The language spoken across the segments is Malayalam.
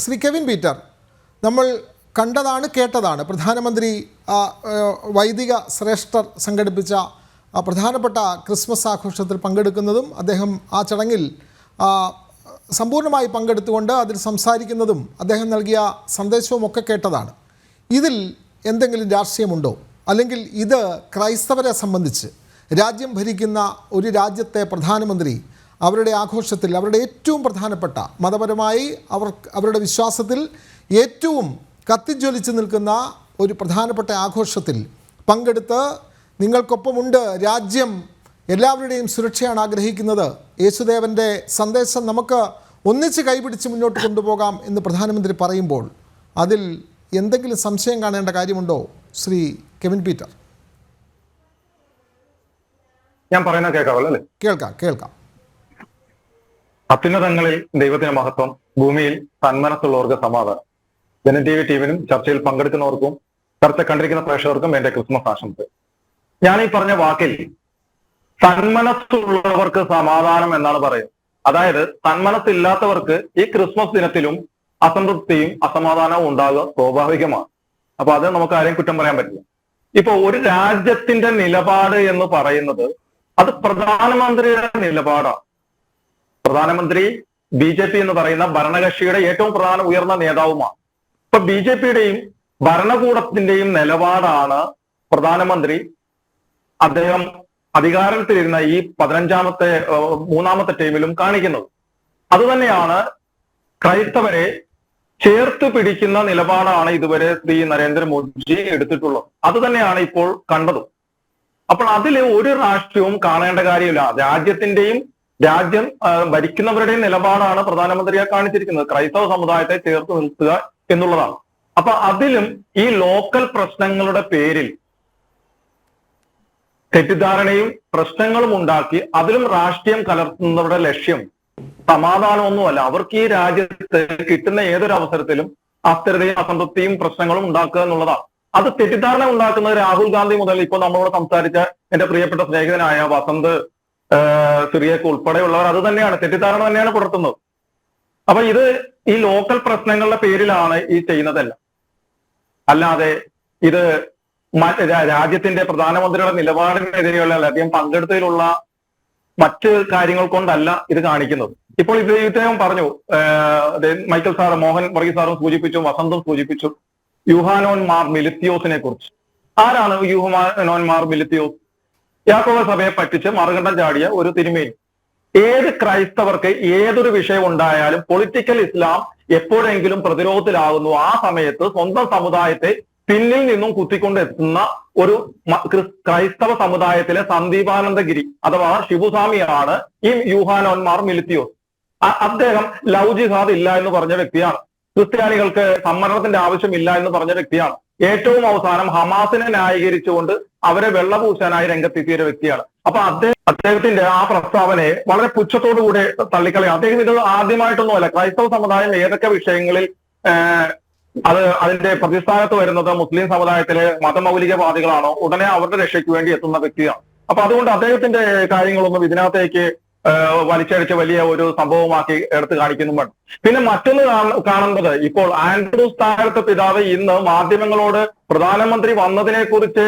ശ്രീ കെവിൻ പീറ്റർ, നമ്മൾ കണ്ടതാണ് കേട്ടതാണ് പ്രധാനമന്ത്രി വൈദിക ശ്രേഷ്ഠർ സംഘടിപ്പിച്ച പ്രധാനപ്പെട്ട ക്രിസ്മസ് ആഘോഷത്തിൽ പങ്കെടുക്കുന്നതും അദ്ദേഹം ആ ചടങ്ങിൽ സമ്പൂർണ്ണമായി പങ്കെടുത്തുകൊണ്ട് അതിൽ സംസാരിക്കുന്നതും അദ്ദേഹം നൽകിയ സന്ദേശവും ഒക്കെ കേട്ടതാണ്. ഇതിൽ എന്തെങ്കിലും രാഷ്ട്രീയമുണ്ടോ? അല്ലെങ്കിൽ ഇത് ക്രൈസ്തവരെ സംബന്ധിച്ച് രാജ്യം ഭരിക്കുന്ന ഒരു രാജ്യത്തെ പ്രധാനമന്ത്രി അവരുടെ ആഘോഷത്തിൽ, അവരുടെ ഏറ്റവും പ്രധാനപ്പെട്ട മതപരമായി അവരുടെ വിശ്വാസത്തിൽ ഏറ്റവും കത്തിജ്വലിച്ച് നിൽക്കുന്ന ഒരു പ്രധാനപ്പെട്ട ആഘോഷത്തിൽ പങ്കെടുത്ത് നിങ്ങൾക്കൊപ്പമുണ്ട് രാജ്യം, എല്ലാവരുടെയും സുരക്ഷയാണ് ആഗ്രഹിക്കുന്നത്, യേശുദേവൻ്റെ സന്ദേശം നമുക്ക് ഒന്നിച്ച് കൈപിടിച്ച് മുന്നോട്ട് കൊണ്ടുപോകാം എന്ന് പ്രധാനമന്ത്രി പറയുമ്പോൾ അതിൽ എന്തെങ്കിലും സംശയം കാണേണ്ട കാര്യമുണ്ടോ ശ്രീ കെവിൻ പീറ്റർ? ഞാൻ പറയുന്നത് കേൾക്കാവല്ലോ അല്ലേ? കേൾക്കാം. അത്യുന്നതങ്ങളിൽ ദൈവത്തിന് മഹത്വം, ഭൂമിയിൽ സന്മനസ്സുള്ളവർക്ക് സമാധാനം. ജനം TV ടീമിനും ചർച്ചയിൽ പങ്കെടുക്കുന്നവർക്കും ചർച്ച കണ്ടിരിക്കുന്ന പ്രേക്ഷകർക്കും എന്റെ ക്രിസ്മസ് ആശംസ. ഞാൻ ഈ പറഞ്ഞ വാക്കിൽ സന്മനസ്സുള്ളവർക്ക് സമാധാനം എന്നാണ് പറയുന്നത്. അതായത് സന്മനസ്സില്ലാത്തവർക്ക് ഈ ക്രിസ്മസ് ദിനത്തിലും അസംതൃപ്തിയും അസമാധാനവും ഉണ്ടാകുക സ്വാഭാവികമാണ്. അപ്പൊ അത് നമുക്ക് ആരെയും കുറ്റം പറയാൻ പറ്റില്ല. ഇപ്പൊ ഒരു രാജ്യത്തിന്റെ നിലപാട് എന്ന് പറയുന്നത് അത് പ്രധാനമന്ത്രിയുടെ നിലപാടാണ്. പ്രധാനമന്ത്രി BJP എന്ന് പറയുന്ന ഭരണകക്ഷിയുടെ ഏറ്റവും പ്രധാന ഉയർന്ന നേതാവുമാണ്. ഇപ്പൊ BJPയുടെയും ഭരണകൂടത്തിന്റെയും നിലപാടാണ് പ്രധാനമന്ത്രി അദ്ദേഹം അധികാരത്തിലിരുന്ന ഈ 15ാമത്തെ 3ാമത്തെ ടൈമിലും കാണിക്കുന്നത്. അതുതന്നെയാണ് ക്രൈസ്തവരെ ചേർത്ത് പിടിക്കുന്ന നിലപാടാണ് ഇതുവരെ ശ്രീ നരേന്ദ്രമോദി എടുത്തിട്ടുള്ളത്. അത് തന്നെയാണ് ഇപ്പോൾ കണ്ടതും. അപ്പോൾ അതിൽ ഒരു രാഷ്ട്രീയവും കാണേണ്ട കാര്യമില്ല. രാജ്യം ഭരിക്കുന്നവരുടെയും നിലപാടാണ് പ്രധാനമന്ത്രിയെ കാണിച്ചിരിക്കുന്നത്. ക്രൈസ്തവ സമുദായത്തെ ചേർത്ത് നിർത്തുക എന്നുള്ളതാണ്. അപ്പൊ അതിലും ഈ ലോക്കൽ പ്രശ്നങ്ങളുടെ പേരിൽ തെറ്റിദ്ധാരണയും പ്രശ്നങ്ങളും ഉണ്ടാക്കി അതിലും രാഷ്ട്രീയം കലർത്തുന്നവരുടെ ലക്ഷ്യം സമാധാനമൊന്നുമല്ല. അവർക്ക് ഈ രാജ്യത്ത് കിട്ടുന്ന ഏതൊരു അവസരത്തിലും അസ്ഥിരതയും അസംതൃപ്തിയും പ്രശ്നങ്ങളും ഉണ്ടാക്കുക എന്നുള്ളതാണ്. അത് തെറ്റിദ്ധാരണ ഉണ്ടാക്കുന്നത് രാഹുൽ ഗാന്ധി മുതൽ ഇപ്പോൾ നമ്മളോട് സംസാരിച്ച എന്റെ പ്രിയപ്പെട്ട സ്നേഹിതനായ വസന്ത് സിറിയക്ക് ഉൾപ്പെടെയുള്ളവർ അത് തന്നെയാണ്, തെറ്റിദ്ധാരണ തന്നെയാണ് പുലർത്തുന്നത്. അപ്പൊ ഇത് ഈ ലോക്കൽ പ്രശ്നങ്ങളുടെ പേരിലാണ് ഈ ചെയ്യുന്നതല്ല. അല്ലാതെ ഇത് രാജ്യത്തിന്റെ പ്രധാനമന്ത്രിയുടെ നിലപാടിനെതിരെയുള്ള അദ്ദേഹം പങ്കെടുത്തതിലുള്ള മറ്റ് കാര്യങ്ങൾ കൊണ്ടല്ല ഇത് കാണിക്കുന്നത്. ഇപ്പോൾ ഇദ്ദേഹം പറഞ്ഞു, മൈക്കൽ സാറ്, മോഹൻ വർഗീസ് സാറും സൂചിപ്പിച്ചു, വസന്തും സൂചിപ്പിച്ചു യൂഹാനോൻ മാർ മിലിത്തിയോസിനെ കുറിച്ച്. ആരാണ് യൂഹാനോൻ മാർ മിലിത്തിയോസ്? യാക്കോബ സഭയെ പറ്റിച്ച് മറുകണ്ഠം ചാടിയ ഒരു തിരുമേനി. ഏത് ക്രൈസ്തവർക്ക് ഏതൊരു വിഷയം ഉണ്ടായാലും പൊളിറ്റിക്കൽ ഇസ്ലാം എപ്പോഴെങ്കിലും പ്രതിരോധത്തിലാകുന്നു, ആ സമയത്ത് സ്വന്തം സമുദായത്തെ പിന്നിൽ നിന്നും കുത്തിക്കൊണ്ടെത്തുന്ന ഒരു ക്രൈസ്തവ സമുദായത്തിലെ സന്ദീപാനന്ദഗിരി അഥവാ ശിവസ്വാമിയാണ് ഈ യൂഹാനോൻ മാർ മിലിത്തിയോസ്. അദ്ദേഹം ലവ് ജിഹാദ് ഇല്ല എന്ന് പറഞ്ഞ വ്യക്തിയാണ്. ക്രിസ്ത്യാനികൾക്ക് സംവരണത്തിന്റെ ആവശ്യമില്ല എന്ന് പറഞ്ഞ വ്യക്തിയാണ്. ഏറ്റവും അവസാനം ഹമാസിനെ ന്യായീകരിച്ചുകൊണ്ട് അവരെ വെള്ളപൂശാനായി രംഗത്തെത്തിയ ഒരു വ്യക്തിയാണ്. അപ്പൊ അദ്ദേഹത്തിന്റെ ആ പ്രസ്താവനയെ വളരെ പുച്ഛത്തോടുകൂടെ തള്ളിക്കളയും. അദ്ദേഹം ഇത് ആദ്യമായിട്ടൊന്നുമല്ല. ക്രൈസ്തവ സമുദായം ഏതൊക്കെ വിഷയങ്ങളിൽ അതിന്റെ പ്രതിസ്ഥാനത്ത് വരുന്നത് മുസ്ലിം സമുദായത്തിലെ മതമൗലികവാദികളാണോ ഉടനെ അവരുടെ രക്ഷയ്ക്ക് വേണ്ടി എത്തുന്ന വ്യക്തിയാണ്. അപ്പൊ അതുകൊണ്ട് അദ്ദേഹത്തിന്റെ കാര്യങ്ങളൊന്നും ഇതിനകത്തേക്ക് വലിച്ചടിച്ച് വലിയ ഒരു സംഭവമാക്കി എടുത്തു കാണിക്കുന്നുമുണ്ട്. പിന്നെ മറ്റൊന്ന് കാണുന്നത്, ഇപ്പോൾ ആൻഡ്രൂസ് താഴത്തെ പിതാവ് ഇന്ന് മാധ്യമങ്ങളോട് പ്രധാനമന്ത്രി വന്നതിനെ കുറിച്ച്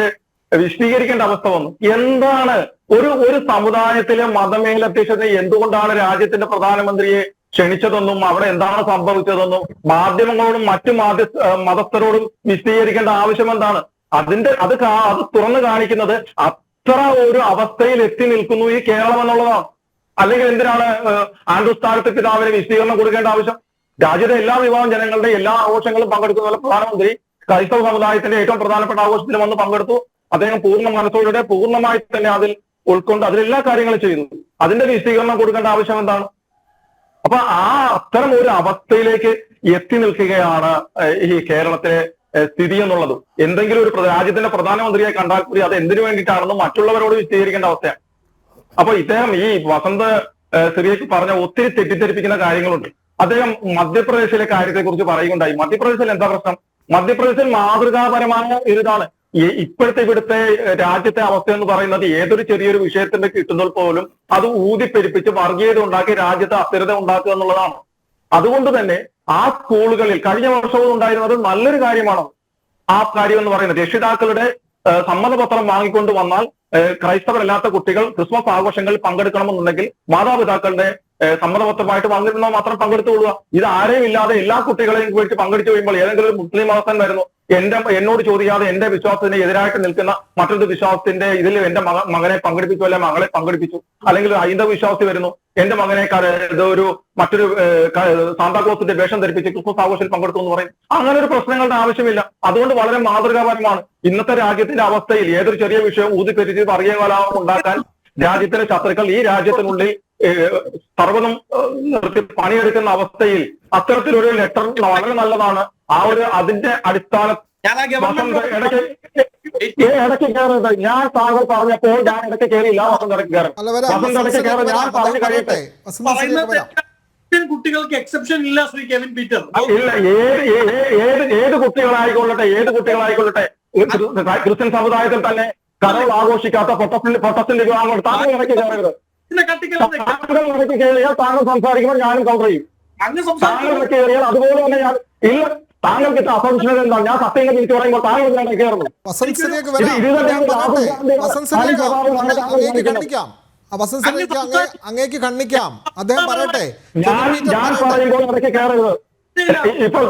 വിശദീകരിക്കേണ്ട അവസ്ഥ വന്നു. എന്താണ് ഒരു സമുദായത്തിലെ മതമേലധ്യക്ഷത എന്തുകൊണ്ടാണ് രാജ്യത്തിന്റെ പ്രധാനമന്ത്രിയെ ക്ഷണിച്ചതെന്നും അവിടെ എന്താണ് സംഭവിച്ചതെന്നും മാധ്യമങ്ങളോടും മറ്റു മതസ്ഥരോടും വിശദീകരിക്കേണ്ട ആവശ്യം എന്താണ്? അത് തുറന്നു കാണിക്കുന്നത് അത്ര ഒരു അവസ്ഥയിൽ എത്തി നിൽക്കുന്നു ഈ കേരളം എന്നുള്ളതാണ്. അല്ലെങ്കിൽ എന്തിനാണ് ആൻഡ്രൂസ് താഴത്തെ പിതാവിന് വിശദീകരണം കൊടുക്കേണ്ട ആവശ്യം? രാജ്യത്തെ എല്ലാ വിഭാഗം ജനങ്ങളുടെ എല്ലാ ആഘോഷങ്ങളും പങ്കെടുക്കുന്ന പ്രധാനമന്ത്രി ക്രൈസ്തവ സമുദായത്തിന്റെ ഏറ്റവും പ്രധാനപ്പെട്ട ആഘോഷത്തിൽ വന്ന് പങ്കെടുത്തു. അദ്ദേഹം പൂർണ്ണ മനസ്സോടെ പൂർണ്ണമായി തന്നെ അതിൽ ഉൾക്കൊണ്ട് അതിലെല്ലാ കാര്യങ്ങളും ചെയ്തു. അതിന്റെ വിശദീകരണം കൊടുക്കേണ്ട ആവശ്യം എന്താണ്? അപ്പൊ അത്തരം ഒരു അവസ്ഥയിലേക്ക് എത്തി നിൽക്കുകയാണ് ഈ കേരളത്തിലെ സ്ഥിതി എന്നുള്ളത്. എന്തെങ്കിലും ഒരു രാജ്യത്തിന്റെ പ്രധാനമന്ത്രിയെ കണ്ടാൽ കൂടി അത് എന്തിനു വേണ്ടിയിട്ടാണെന്നും മറ്റുള്ളവരോട് വിശദീകരിക്കേണ്ട അവസ്ഥയാണ്. അപ്പൊ ഇദ്ദേഹം ഈ വസന്ത് സിറിയക്ക് പറഞ്ഞ ഒത്തിരി തെറ്റിദ്ധരിപ്പിക്കുന്ന കാര്യങ്ങളുണ്ട്. അദ്ദേഹം മധ്യപ്രദേശിലെ കാര്യത്തെ കുറിച്ച് പറയുകയുണ്ടായി. മധ്യപ്രദേശിൽ എന്താ പ്രശ്നം? മധ്യപ്രദേശിൽ മാതൃകാപരമായ ഇതാണ്. ഇവിടുത്തെ രാജ്യത്തെ അവസ്ഥ എന്ന് പറയുന്നത് ഏതൊരു ചെറിയൊരു വിഷയത്തിന്റെ കിട്ടുന്നത് പോലും അത് ഊതിപ്പെരിപ്പിച്ച് വർഗീയത ഉണ്ടാക്കി രാജ്യത്തെ അസ്ഥിരത ഉണ്ടാക്കുക എന്നുള്ളതാണ്. അതുകൊണ്ട് തന്നെ ആ സ്കൂളുകളിൽ കഴിഞ്ഞ വർഷവും ഉണ്ടായിരുന്നത് നല്ലൊരു കാര്യമാണ്. ആ കാര്യം എന്ന് പറയുന്നത് രക്ഷിതാക്കളുടെ സമ്മതപത്രം വാങ്ങിക്കൊണ്ട് വന്നാൽ ക്രൈസ്തവരല്ലാത്ത കുട്ടികൾ ക്രിസ്മസ് ആഘോഷങ്ങളിൽ പങ്കെടുക്കണമെന്നുണ്ടെങ്കിൽ മാതാപിതാക്കളുടെ സമ്മതപത്രമായിട്ട് വന്നിരുന്നാൽ മാത്രം പങ്കെടുത്തുകൊള്ളുക. ഇത് ആരെയും ഇല്ലാതെ എല്ലാ കുട്ടികളെയും കുറിച്ച് പങ്കെടുത്തു കഴിയുമ്പോൾ ഏതെങ്കിലും ഒരു മുസ്ലിം മതസ്ഥൻ വരുന്നു, എന്നോട് ചോദിക്കാതെ എന്റെ വിശ്വാസത്തിന് എതിരായിട്ട് നിൽക്കുന്ന മറ്റൊരു വിശ്വാസത്തിന്റെ ഇതിൽ എന്റെ മകനെ പങ്കെടുപ്പിച്ചു, അല്ലെ മകളെ പങ്കെടുപ്പിച്ചു, അല്ലെങ്കിൽ ഹൈന്ദവ വിശ്വാസി വരുന്നു എന്റെ മകനെ മറ്റൊരു സാന്താക്ലോസിന്റെ വേഷം ധരിപ്പിച്ച് ക്രിസ്മസ് ആഘോഷത്തിൽ പങ്കെടുത്തു എന്ന് പറയും. അങ്ങനെ ഒരു പ്രശ്നങ്ങളുടെ ആവശ്യമില്ല. അതുകൊണ്ട് വളരെ മാതൃകാപരമാണ്. ഇന്നത്തെ രാജ്യത്തിന്റെ അവസ്ഥയിൽ ഏതൊരു ചെറിയ വിഷയം ഊതിപ്പെരിച്ച് വർഗീയകലാപം ഉണ്ടാക്കാൻ രാജ്യത്തിന്റെ ശത്രുക്കൾ ഈ രാജ്യത്തിനുള്ളിൽ സർവ്വതും നിർത്തി പണിയെടുക്കുന്ന അവസ്ഥയിൽ അത്തരത്തിലൊരു ലെറ്റർ വളരെ നല്ലതാണ്. ആ ഒരു അതിന്റെ അടിസ്ഥാന ഇടയ്ക്ക് കയറരുത്. ഞാൻ താങ്കൾ പറഞ്ഞപ്പോൾ ഞാൻ ഇടയ്ക്ക് കയറിയില്ല. വസന്ത് ഇടയ്ക്ക് കയറും. വസന്ത് ഇടയ്ക്ക് കയറും. ഞാൻ പറഞ്ഞു കഴിയട്ടെ. കുട്ടികൾക്ക് എക്സെപ്ഷൻ ഇല്ല ശ്രീ കെവിൻ പീറ്റർ. ഇല്ല, ഏത് കുട്ടികളായിക്കൊള്ളട്ടെ ക്രിസ്ത്യൻ സമുദായത്തിൽ തന്നെ കരോൾ ആഘോഷിക്കാത്ത പ്രൊട്ടസ്റ്റന്റ് വിഭാഗങ്ങൾ താങ്കൾ ഇടയ്ക്ക് കയറരുത്. താങ്കൾ ഇടയ്ക്ക് കയറിയാൽ താങ്കൾ സംസാരിക്കുമ്പോൾ ഞാനും കൗണ്ടർ ചെയ്യും. താങ്കൾ ഇടയ്ക്ക് കയറിയാൽ അതുപോലെ തന്നെ ഞാൻ ഇല്ല. താങ്കൾക്ക് അസംഷണൽ എന്താണ്? ഞാൻ സത്യങ്ങൾ എനിക്ക് പറയുമ്പോൾ താങ്കൾ ഇടയ്ക്ക് കയറുന്നു. അങ്ങേക്ക് ഖണ്ഡിക്കാം. അദ്ദേഹം പറയട്ടെ. ഞാൻ പറയുമ്പോൾ ഇടയ്ക്ക് കയറരുത്. ഇപ്പോൾ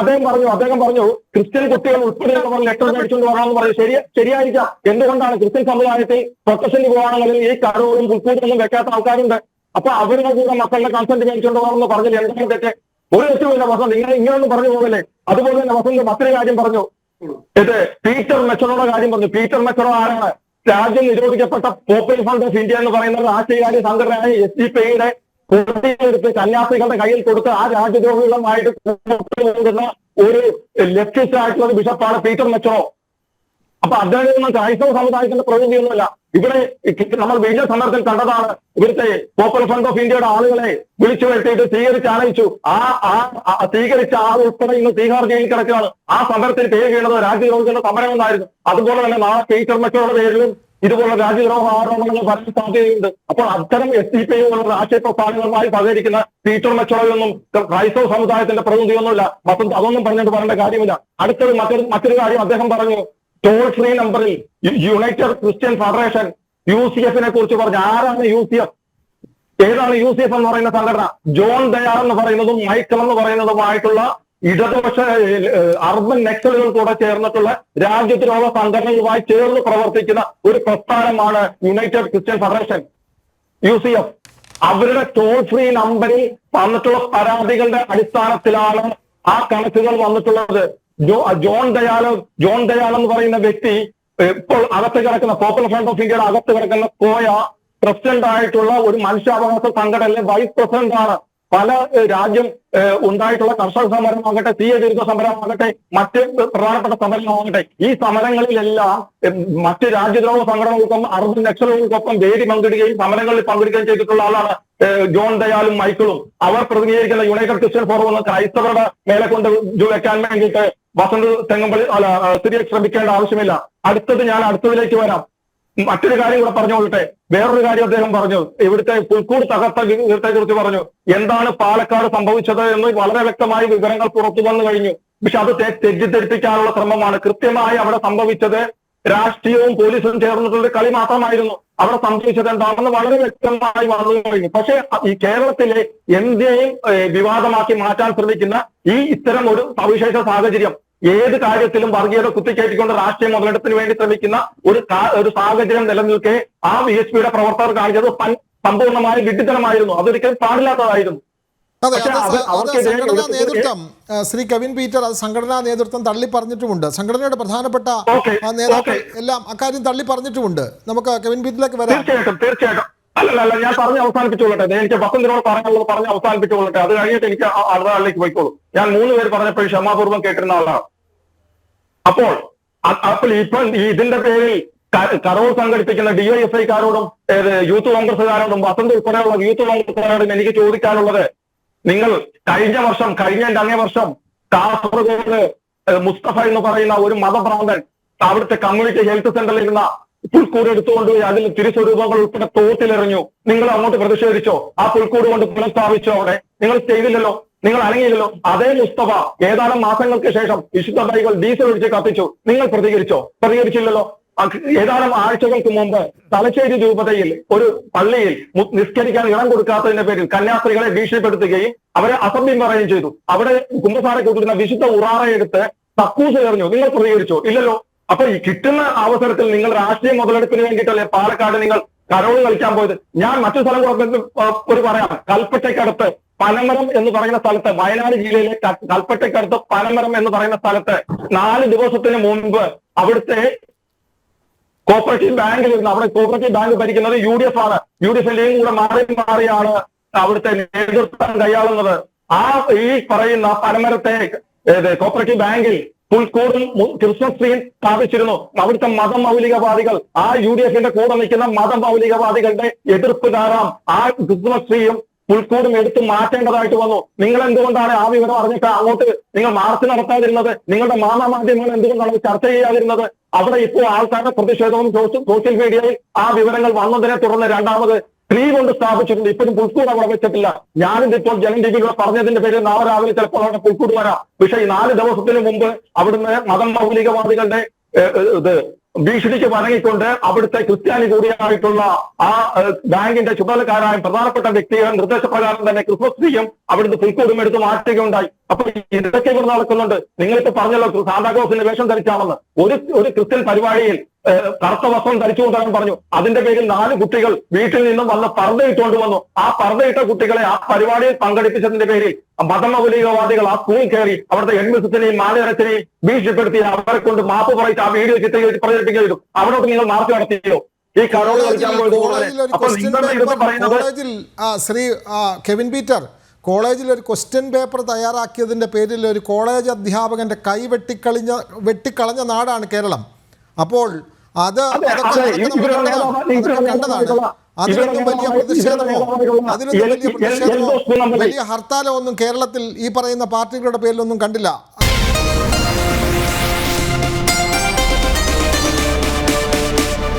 അദ്ദേഹം പറഞ്ഞു ക്രിസ്ത്യൻ കുട്ടികൾ ഉൾപ്പെടെയുള്ളവർ ലെറ്റർ മേടിച്ചുകൊണ്ട് വരണമെന്ന് പറയും. ശരിയായിരിക്കാം. എന്തുകൊണ്ടാണ് ക്രിസ്ത്യൻ സമുദായത്തിൽ പ്രൊട്ടസ്റ്റന്റ് വിഭാഗങ്ങളിൽ ഈ കരോളും പുൽക്കൂട്ടൊന്നും വെക്കാത്ത ആൾക്കാരുണ്ട്. അപ്പൊ അവരുടെ കൂടെ മക്കളുടെ കൺസെന്റ് മേടിച്ചുകൊണ്ട് വരണമെന്ന് പറഞ്ഞില്ല. എന്താണ് തെറ്റ്? ഒരു തെറ്റുമില്ല വസന്ത്. ഇങ്ങനെയൊന്നും പറഞ്ഞു പോകല്ലേ. അതുപോലെ തന്നെ വസന്ത് മറ്റൊരു കാര്യം പറഞ്ഞു. ഇത് പീറ്റർ മെച്ചറോയുടെ കാര്യം പറഞ്ഞു. പീറ്റർ മെച്ചറോ ആരാണ്? രാജ്യം നിരോധിക്കപ്പെട്ട പോപ്പുലർ ഫ്രണ്ട് ഓഫ് ഇന്ത്യ എന്ന് പറയുന്നത് രാഷ്ട്രീയകാര്യ സംഘടനയായ SDPIയുടെ എടുത്ത് കന്യാസ്ത്രീകളുടെ കയ്യിൽ കൊടുത്ത് ആ രാജ്യദ്രോഹികളുമായിട്ട് ഒരു ലെഫ്റ്റിസ്റ്റ് ആയിട്ടുള്ള ഒരു ബിഷപ്പാണ് പീറ്റർ മെച്ചറോ. അപ്പൊ അദ്ദേഹം ക്രൈസ്തവ സമുദായത്തിന്റെ പ്രതിനിധിയൊന്നുമല്ല. ഇവിടെ നമ്മൾ വലിയ സമരത്തിൽ കണ്ടതാണ്. ഇവിടുത്തെ പോപ്പുലർ ഫ്രണ്ട് ഓഫ് ഇന്ത്യയുടെ ആളുകളെ വിളിച്ചു വരുത്തിയിട്ട് സ്വീകരിച്ചാനയിച്ചു. സ്വീകരിച്ച ആൾ ഉൾപ്പെടെ ഇന്ന് തീഹാർ ജയിലിൽ കിടക്കുകയാണ്. ആ സമരത്തിന് പേര് വീണത് രാജ്യദ്രോഹികളുടെ സമരം എന്നായിരുന്നു. അതുപോലെ തന്നെ നാളെ പീറ്റർ മെച്ചറോയുടെ പേരിലും ഇതുപോലുള്ള രാജ്യദ്രോഹ ആരോപണങ്ങൾ വരാൻ സാധ്യതയുണ്ട്. അപ്പോൾ അത്തരം SDPI പോലുള്ള രാഷ്ട്രീയ പ്രസ്ഥാനങ്ങളുമായി സഹകരിക്കുന്ന പീറ്റർ മെച്ചറോയൊന്നും ക്രൈസ്തവ സമുദായത്തിന്റെ പ്രതിനിധിയൊന്നുമില്ല. അതൊന്നും പറഞ്ഞിട്ട് പറയേണ്ട കാര്യമില്ല. അടുത്തത് മറ്റൊരു കാര്യം അദ്ദേഹം പറഞ്ഞു. ടോൾ ഫ്രീ നമ്പറിൽ യുണൈറ്റഡ് ക്രിസ്ത്യൻ ഫെഡറേഷൻ UCF കുറിച്ച് പറഞ്ഞു. ആരാണ് UCF? ഏതാണ് UCF എന്ന് പറയുന്ന സംഘടന? ജോൺ ദയാൽ എന്ന് പറയുന്നതും മൈക്കിൾ എന്ന് പറയുന്നതുമായിട്ടുള്ള ഇടതുപക്ഷ അർബൻ നക്സലുകൾ കൂടെ ചേർന്നിട്ടുള്ള രാജ്യദ്രോഹ സംഘടനകളുമായി ചേർന്ന് പ്രവർത്തിക്കുന്ന ഒരു പ്രസ്ഥാനമാണ് യുണൈറ്റഡ് ക്രിസ്ത്യൻ ഫെഡറേഷൻ UCF. അവരുടെ ടോൾ ഫ്രീ നമ്പറിൽ വന്നിട്ടുള്ള പരാതികളുടെ അടിസ്ഥാനത്തിലാണ് ആ കണക്കുകൾ വന്നിട്ടുള്ളത്. ജോൺ ദയാൽ എന്ന് പറയുന്ന വ്യക്തി ഇപ്പോൾ അകത്ത് കിടക്കുന്ന പോപ്പുലർ ഫ്രണ്ട് ഓഫ് ഇന്ത്യയുടെ അകത്ത് കിടക്കുന്ന കോയ പ്രസിഡന്റ് ആയിട്ടുള്ള ഒരു മനുഷ്യാവകാശ സംഘടനയിലെ വൈസ് പ്രസിഡന്റ് ആണ്. പല രാജ്യം ഉണ്ടായിട്ടുള്ള കർഷക സമരമാകട്ടെ, CA വിരുദ്ധ സമരമാകട്ടെ, മറ്റ് പ്രധാനപ്പെട്ട സമരമാകട്ടെ, ഈ സമരങ്ങളിലെല്ലാം മറ്റ് രാജ്യദ്രോഹ സംഘടനകൾക്കൊപ്പം അർബൻ നക്സലുകൾക്കൊപ്പം വേദി പങ്കിടുകയും സമരങ്ങളിൽ പങ്കെടുക്കുകയും ചെയ്തിട്ടുള്ള ആളാണ് ജോൺ ദയാലും മൈക്കിളും. അവർ പ്രതിനിധീകരിക്കുന്ന യുണൈറ്റഡ് ക്രിസ്ത്യൻ ഫോറം എന്ന ക്രൈസ്തവരുടെ മേലെ കൊണ്ട് വെക്കാൻ വേണ്ടിയിട്ട് വസന്ത് തെങ്ങമ്പള്ളി തിരികെ ശ്രമിക്കേണ്ട ആവശ്യമില്ല. ഞാൻ അടുത്തതിലേക്ക് വരാം. മറ്റൊരു കാര്യം കൂടെ പറഞ്ഞുകൊള്ളട്ടെ. വേറൊരു കാര്യം അദ്ദേഹം പറഞ്ഞു. ഇവിടുത്തെ പുൽക്കൂട് തകർത്ത വിവരത്തെ കുറിച്ച് പറഞ്ഞു. എന്താണ് പാലക്കാട് സംഭവിച്ചത് എന്ന് വളരെ വ്യക്തമായി വിവരങ്ങൾ പുറത്തു വന്നു കഴിഞ്ഞു. പക്ഷെ അത് തെറ്റിദ്ധരിപ്പിക്കാനുള്ള ശ്രമമാണ്. കൃത്യമായി അവിടെ സംഭവിച്ചത് രാഷ്ട്രീയവും പോലീസും ചേർന്നിട്ടുള്ള കളി മാത്രമായിരുന്നു. അവിടെ സംഭവിച്ചത് എന്താണെന്ന് വളരെ വ്യക്തമായി വന്നു കഴിഞ്ഞു. പക്ഷെ ഈ കേരളത്തിലെ എന്തിനേയും വിവാദമാക്കി മാറ്റാൻ ശ്രമിക്കുന്ന ഇത്തരം ഒരു സവിശേഷ സാഹചര്യം, ഏത് കാര്യത്തിലും വർഗീയത കുത്തിക്കയറ്റിക്കൊണ്ട് രാഷ്ട്രീയ മുതലെടുപ്പിന് വേണ്ടി ശ്രമിക്കുന്ന ഒരു സാഹചര്യം നിലനിൽക്കെ ആ VSPയുടെ പ്രവർത്തകർ കാണിച്ചത് സമ്പൂർണ്ണമായ വിഡ്ഢിത്തരമായിരുന്നു. അതൊരിക്കലും പാടില്ലാത്തതായിരുന്നു. സംഘടനാ നേതൃത്വം ശ്രീ കെവിൻ പീറ്റർ അത് സംഘടനാ നേതൃത്വം തള്ളി പറഞ്ഞിട്ടുമുണ്ട്. സംഘടനയുടെ പ്രധാനപ്പെട്ട നേതാക്കൾ എല്ലാം അക്കാര്യം തള്ളി പറഞ്ഞിട്ടുമുണ്ട്. നമുക്ക് കെവിൻ പീറ്ററിലേക്ക് വരാം. തീർച്ചയായിട്ടും അല്ല ഞാൻ പറഞ്ഞ് അവസാനിപ്പിച്ചുകൊള്ളട്ടെ. എനിക്ക് വസന്തിനോട് പറയാനുള്ളത് പറഞ്ഞ് അവസാനിപ്പിച്ചുകൊള്ളട്ടെ. അത് കഴിഞ്ഞിട്ട് എനിക്ക് അടുത്ത ആളിലേക്ക് പോയിക്കോളൂ. ഞാൻ 3 പേര് പറഞ്ഞപ്പോൾ ക്ഷമാപൂർവ്വം കേട്ടിരുന്ന ആളാണ്. അപ്പോൾ ഇപ്പൊ ഇതിന്റെ പേരിൽ കരോൾ സംഘടിപ്പിക്കുന്ന DYFIക്കാരോടും യൂത്ത് കോൺഗ്രസ്സുകാരോടും വസന്ത് ഉൾപ്പെടെയുള്ള യൂത്ത് കോൺഗ്രസ്സുകാരോടും എനിക്ക് ചോദിക്കാനുള്ളത്, നിങ്ങൾ കഴിഞ്ഞ വർഷം കാസർഗോഡ് മുസ്തഫ എന്ന് പറയുന്ന ഒരു മതഭ്രാന്തൻ അവിടുത്തെ കമ്മ്യൂണിറ്റി ഹെൽത്ത് സെന്ററിൽ ഇരുന്ന പുൽക്കൂട് എടുത്തുകൊണ്ടുപോയി അതിൽ തിരുസ്വരൂപങ്ങൾ ഉൾപ്പെടെ തോട്ടിലെറിഞ്ഞു. നിങ്ങൾ അങ്ങോട്ട് പ്രതിഷേധിച്ചോ? ആ പുൽക്കൂട് കൊണ്ട് പുനഃസ്ഥാപിച്ചോ? അവിടെ നിങ്ങൾ ചെയ്തില്ലല്ലോ. നിങ്ങൾ അനങ്ങിയില്ലല്ലോ. അതേ മുസ്തഫ ഏതാനും മാസങ്ങൾക്ക് ശേഷം വിശുദ്ധ ബൈബിൾ ഡീസൽ ഒഴിച്ച് കത്തിച്ചു. നിങ്ങൾ പ്രതികരിച്ചില്ലല്ലോ. ഏതാനും ആഴ്ചകൾക്ക് മുമ്പ് തലശ്ശേരി രൂപതയിൽ ഒരു പള്ളിയിൽ നിസ്കരിക്കാൻ ഇടം കൊടുക്കാത്തതിന്റെ പേരിൽ കന്യാസ്ത്രീകളെ ഭീഷണിപ്പെടുത്തുകയും അവരെ അസഭ്യം പറയുകയും ചെയ്തു. അവിടെ കുമ്പസാരെ കൂട്ടുന്ന വിശുദ്ധ ഉറാറയെടുത്ത് കക്കൂസ് എറിഞ്ഞു. നിങ്ങൾ പ്രതികരിച്ചോ? ഇല്ലല്ലോ. അപ്പൊ ഈ കിട്ടുന്ന അവസരത്തിൽ നിങ്ങൾ രാഷ്ട്രീയ മുതലെടുപ്പിന് വേണ്ടിയിട്ടല്ലേ പാലക്കാട് നിങ്ങൾ കരോള് കളിക്കാൻ പോയത്? ഞാൻ മറ്റു സ്ഥലം ഒരു പറയാം. കൽപ്പറ്റയ്ക്കടുത്ത് പനമരം എന്ന് പറയുന്ന സ്ഥലത്ത്, വയനാട് ജില്ലയിലെ കൽപ്പറ്റയ്ക്കടുത്ത് പനമരം എന്ന് പറയുന്ന സ്ഥലത്ത് 4 ദിവസത്തിന് മുൻപ് അവിടുത്തെ കോപ്പറേറ്റീവ് ബാങ്കിൽ ഇരുന്ന്, അവിടെ കോപ്പറേറ്റീവ് ബാങ്ക് ഭരിക്കുന്നത് UDF ആണ്. UDFന്റെയും കൂടെ മാറിയാണ് അവിടുത്തെ നേതൃത്വം കൈയാളുന്നത്. ഈ പറയുന്ന പനമരത്തെ കോപ്പറേറ്റീവ് ബാങ്കിൽ പുൽക്കൂടും ക്രിസ്മസ് ട്രീയും സ്ഥാപിച്ചിരുന്നു. അവിടുത്തെ മതമൗലികവാദികൾ, ആ UDFന്റെ കൂടെ നിൽക്കുന്ന മതമൗലികവാദികളുടെ എതിർപ്പ് കാരണം ആ ക്രിസ്മസ് ട്രീയും പുൽക്കൂടും എടുത്ത് മാറ്റേണ്ടതായിട്ട് വന്നു. നിങ്ങൾ എന്തുകൊണ്ടാണ് ആ വിവരം അറിഞ്ഞിട്ട് അങ്ങോട്ട് നിങ്ങൾ മാർച്ച് നടത്താതിരുന്നത്? നിങ്ങളുടെ മാധ്യമങ്ങൾ എന്തുകൊണ്ടാണ് ചർച്ച ചെയ്യാതിരുന്നത്? അവിടെ ഇപ്പോൾ ആൾക്കാരുടെ പ്രതിഷേധവും സോഷ്യൽ മീഡിയയിൽ ആ വിവരങ്ങൾ വന്നതിനെ തുടർന്ന് രണ്ടാമത് ട്രീ കൊണ്ട് സ്ഥാപിച്ചിട്ടുണ്ട്. ഇപ്പോഴും പുൽക്കൂട് അവിടെ വെച്ചിട്ടില്ല. ഞാനിതിപ്പോൾ ജനം ടിവിയിലൂടെ പറഞ്ഞതിന്റെ പേരിൽ നാളെ രാവിലെ ചിലപ്പോൾ അവിടെ പുൽക്കൂട് വരാം. പക്ഷേ ഈ 4 ദിവസത്തിന് മുമ്പ് അവിടുന്ന് മതമൗലികവാദികളുടെ ഭീഷണിക്ക് വഴങ്ങിക്കൊണ്ട് അവിടുത്തെ ക്രിസ്ത്യാനി കൂടിയായിട്ടുള്ള ആ ബാങ്കിന്റെ ചുമതലക്കാരായ പ്രധാനപ്പെട്ട വ്യക്തിയുടെ നിർദ്ദേശപ്രകാരം തന്നെ ക്രിസ്മസ് ട്രീയും അവിടുന്ന് പുൽക്കൂടും എടുത്ത് മാറ്റുകയുണ്ടായി. അപ്പൊ ഇതൊക്കെ ഇവിടെ നടക്കുന്നുണ്ട്. നിങ്ങളിപ്പോ പറഞ്ഞല്ലോ സാന്താക്ലോസിന്റെ വേഷം ധരിച്ചാണെന്ന്. ഒരു ക്രിസ്ത്യൻ പരിപാടിയിൽ കറുത്ത വസ്ത്രം ധരിച്ചുകൊണ്ടാണ് പറഞ്ഞു. അതിന്റെ പേരിൽ 4 കുട്ടികൾ വീട്ടിൽ നിന്നും വന്ന് പർദ്ദയിട്ടുകൊണ്ട് വന്നു. ആ പർദ്ദയിട്ട കുട്ടികളെ ആ പരിപാടിയിൽ പങ്കെടുപ്പിച്ചതിന്റെ പേരിൽ മതമൗലികവാദികൾ ആ സ്കൂളിൽ കയറി അവിടുത്തെ ഹെഡ്മിസ്ട്രസിനെയും മാനേജറെയും ഭീഷണിപ്പെടുത്തി അവരെ കൊണ്ട് മാപ്പ് പറയിച്ച് ആ വീഡിയോ ചിത്രീകരിച്ച് പ്രചരിപ്പിക്കുകയും ചെയ്തു. അവിടോട്ട് നിങ്ങൾ മാർക്ക് നടത്തിയോ? ഈ കരോള് കളിക്കാൻ പോയത്. അപ്പൊ നിങ്ങളുടെ ഇത് പറയുന്നത് ശ്രീ കെവിൻ പീറ്റർ, കോളേജിൽ ഒരു ക്വസ്റ്റ്യൻ പേപ്പർ തയ്യാറാക്കിയതിന്റെ പേരിൽ ഒരു കോളേജ് അധ്യാപകന്റെ കൈ വെട്ടിക്കളഞ്ഞ നാടാണ് കേരളം. അപ്പോൾ അതിലൊന്നും വലിയ പ്രതിഷേധമോ വലിയ ഹർത്താലോ ഒന്നും കേരളത്തിൽ ഈ പറയുന്ന പാർട്ടികളുടെ പേരിലൊന്നും കണ്ടില്ല.